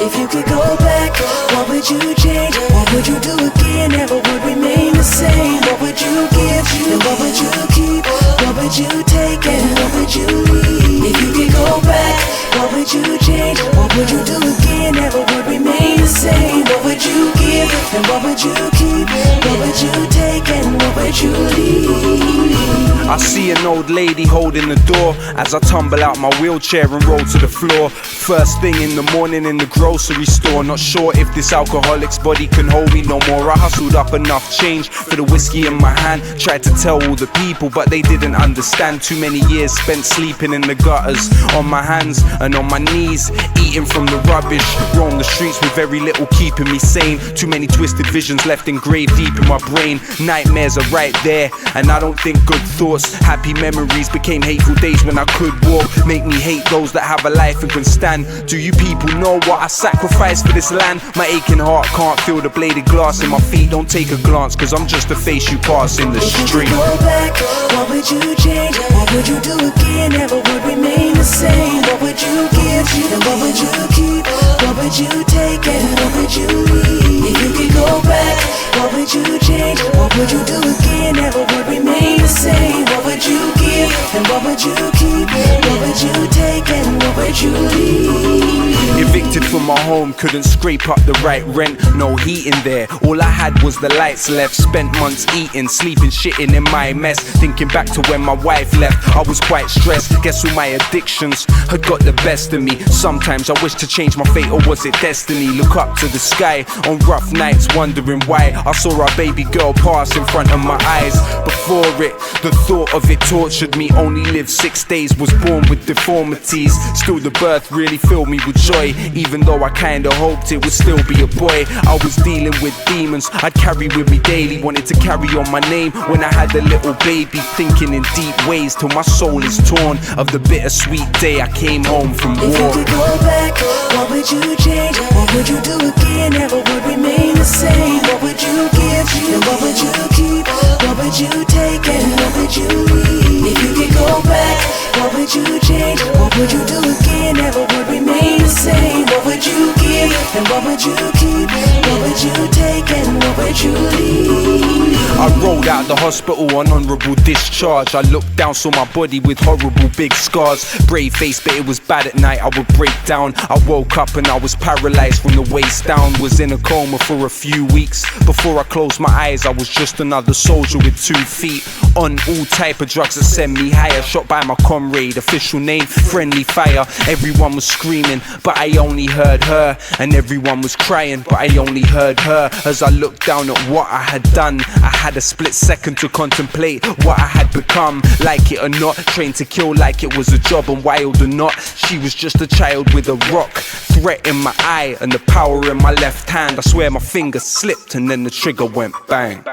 If you could go back, what would you change? What would you do again? Never would remain the same. What would you give? And what would you keep? What would you take and what would you leave? If you could go back, what would you change? What would you do again? Never would remain the same. What would you give? And what would you keep? What would you take and what would you leave? I see an old lady holding the door as I tumble out my wheelchair and roll to the floor. First thing in the morning in the grocery store. Not sure if this alcoholic's body can hold me no more. I hustled up enough change for the whiskey in my hand. Tried to tell all the people but they didn't understand. Too many years spent sleeping in the gutters, on my hands and on my knees, eating from the rubbish. Roam the streets with very little keeping me sane. Too many twisted visions left engraved deep in my brain. Nightmares are right there and I don't think good thoughts. Happy memories became hateful days when I could walk. Make me hate those that have a life and can stand. Do you people know what I sacrificed for this land? My aching heart can't feel the bladed glass in my feet. Don't take a glance cause I'm just a face you pass in the street. If you could go back, what would you change? What would you do again? Never would remain the same. What would you give? And what would you keep? What would you take and what would you leave? If you could go back, what would you change? What would you do again? Never would remain the same. What would you give? And what would you keep? What would you take and what would you leave? Evicted from my home, couldn't scrape up the right rent. No heat in there, all I had was the lights left. Spent months eating, sleeping, shitting in my mess. Thinking back to when my wife left, I was quite stressed. Guess all my addictions had got the best of me. Sometimes I wish to change my fate, or was it destiny? Look up to the sky on rough nights, wondering why I saw our baby girl pass in front of my eyes. Before it, the thought of it tortured me. Only lived 6 days, was born with deformities. Still the birth really filled me with joy, even though I kinda hoped it would still be a boy. I was dealing with demons I'd carry with me daily. Wanted to carry on my name when I had a little baby. Thinking in deep ways till my soul is torn of the bittersweet day I came home from war. If you could go back, what would you change? What would you do again? Never would remain the same. What would you give? And what would you keep? What would you take and what would you leave? If you could go back, what would you change? What would you do again? Never would remain the same. What would you give? And what would you keep? What would you take and what would you leave? I rolled out the hospital on honourable discharge. I looked down, saw my body with horrible big scars. Brave face, but it was bad at night, I would break down. I woke up and I was paralysed from the waist down. Was in a coma for a few weeks. Before I closed my eyes, I was just another soldier with 2 feet. On all type of drugs that send me higher. Shot by my comrade, official name, friendly fire. Everyone was screaming, but I only heard her. And everyone was crying, but I only heard her. As I looked down at what I had done, I had a split second to contemplate what I had become. Like it or not, trained to kill like it was a job. And wild or not, she was just a child with a rock. Threat in my eye and the power in my left hand. I swear my finger slipped and then the trigger went bang.